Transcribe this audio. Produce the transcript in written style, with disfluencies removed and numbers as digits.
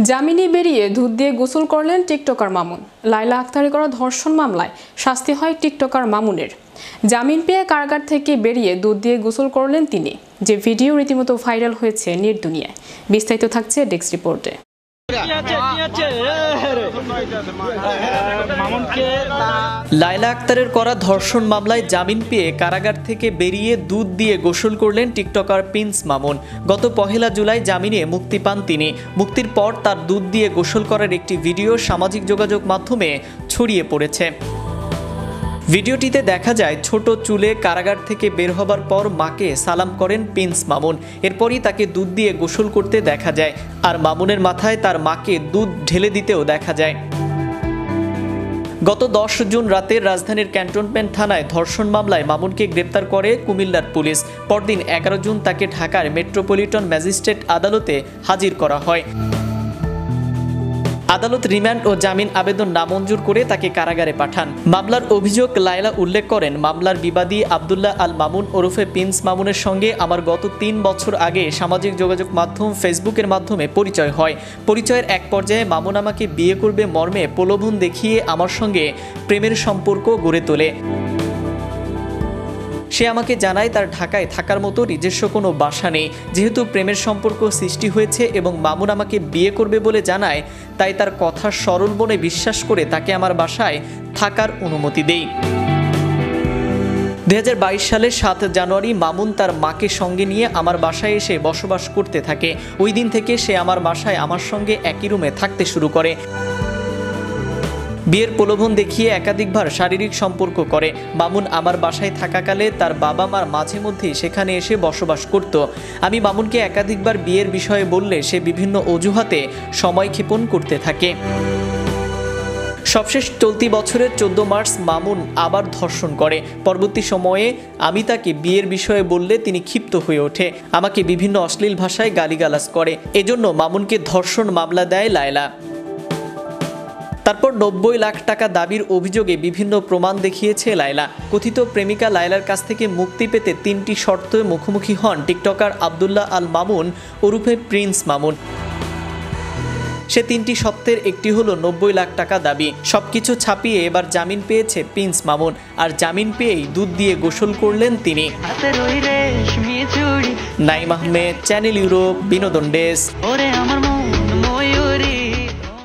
জামিনে বেরিয়ে দুধ দিয়ে গোসল করলেন টিকটকার মামুন। লায়লা আক্তারে করা ধর্ষণ মামলায় শাস্তি হয় টিকটকার মামুনের। জামিন পেয়ে কারাগার থেকে বেরিয়ে দুধ দিয়ে গোসল করলেন তিনি, যে ভিডিও রীতিমতো ভাইরাল হয়েছে নেট দুনিয়ায়। বিস্তারিত থাকছে ডেস্ক রিপোর্টে। লায়লা আক্তারের করা ধর্ষণ মামলায় জামিন পেয়ে কারাগার থেকে বেরিয়ে দুধ দিয়ে গোসল করলেন টিকটকার প্রিন্স মামুন। গত 1 জুলাই জামিনে মুক্তি পান তিনি। মুক্তির পর তার দুধ দিয়ে গোসল করার একটি ভিডিও সামাজিক যোগাযোগ মাধ্যমে ছড়িয়ে পড়েছে। ভিডিওটিতে দেখা যায় ছোট চুলে কারাগার থেকে বের হবার পর মাকে সালাম করেন প্রিন্স মামুন। এরপরই তাকে দুধ দিয়ে গোসল করতে দেখা যায়, আর মামুনের মাথায় তার মাকে দুধ ঢেলে দিতেও দেখা যায়। গত 10 জুন রাতে রাজধানীর ক্যান্টনমেন্ট থানায় ধর্ষণ মামলায় মামুনকে গ্রেপ্তার করে কুমিল্লার পুলিশ। পরদিন 11 জুন তাকে ঢাকার মেট্রোপলিটন ম্যাজিস্ট্রেট আদালতে হাজির করা হয়। আদালত রিমান্ড ও জামিন আবেদন নামঞ্জুর করে তাকে কারাগারে পাঠান। মামলার অভিযোগ, লায়লা উল্লেখ করেন, মামলার বিবাদী আব্দুল্লাহ আল মামুন ওরফে প্রিন্স মামুনের সঙ্গে আমার গত 3 বছর আগে সামাজিক যোগাযোগ মাধ্যম ফেসবুকের মাধ্যমে পরিচয় হয়। পরিচয়ের এক পর্যায়ে মামুন আমাকে বিয়ে করবে মর্মে প্রলোভন দেখিয়ে আমার সঙ্গে প্রেমের সম্পর্ক গড়ে তোলে। সে আমাকে জানায় তার ঢাকায় থাকার মতো নিজস্ব কোনো বাসা নেই। যেহেতু প্রেমের সম্পর্ক সৃষ্টি হয়েছে এবং মামুন আমাকে বিয়ে করবে বলে জানায়, তাই তার কথা সরল মনে বিশ্বাস করে তাকে আমার বাসায় থাকার অনুমতি দেই। 2022 সালের 7 জানুয়ারি মামুন তার মাকে সঙ্গে নিয়ে আমার বাসায় এসে বসবাস করতে থাকে। ওই দিন থেকে সে আমার বাসায় আমার সঙ্গে একই রুমে থাকতে শুরু করে। বিয়ের প্রলোভন দেখিয়ে একাধিকবার শারীরিক সম্পর্ক করে। মামুন আমার বাসায় থাকাকালে তার বাবা মার মাঝে মধ্যেই সেখানে এসে বসবাস করত। আমি মামুনকে একাধিকবার বিয়ের বিষয়ে বললে সে বিভিন্ন অজুহাতে সময় ক্ষেপণ করতে থাকে। সবশেষ চলতি বছরের 14 মার্চ মামুন আবার ধর্ষণ করে। পরবর্তী সময়ে আমি তাকে বিয়ের বিষয়ে বললে তিনি ক্ষিপ্ত হয়ে ওঠে, আমাকে বিভিন্ন অশ্লীল ভাষায় গালিগালাজ করে। এজন্য মামুনকে ধর্ষণ মামলা দেয় লায়লা। তারপর 90 লাখ টাকা দাবির অভিযোগে বিভিন্ন প্রমাণ দেখিয়েছে লায়লা। কথিত প্রেমিকা লায়লার কাছ থেকে মুক্তি পেতে 3টি শর্তে মুখোমুখি হন টিকটকার আব্দুল্লাহ আল মামুন ওরফে প্রিন্স মামুন। সে 3টি শর্তের একটি হলো 90 লাখ টাকা দাবি। সবকিছু ছাপিয়ে এবার জামিন পেয়েছে প্রিন্স মামুন, আর জামিন পেয়েই দুধ দিয়ে গোসল করলেন তিনি। নাইম আহমেদ, চ্যানেল ইউরোপ, বিনোদন ডেস্ক।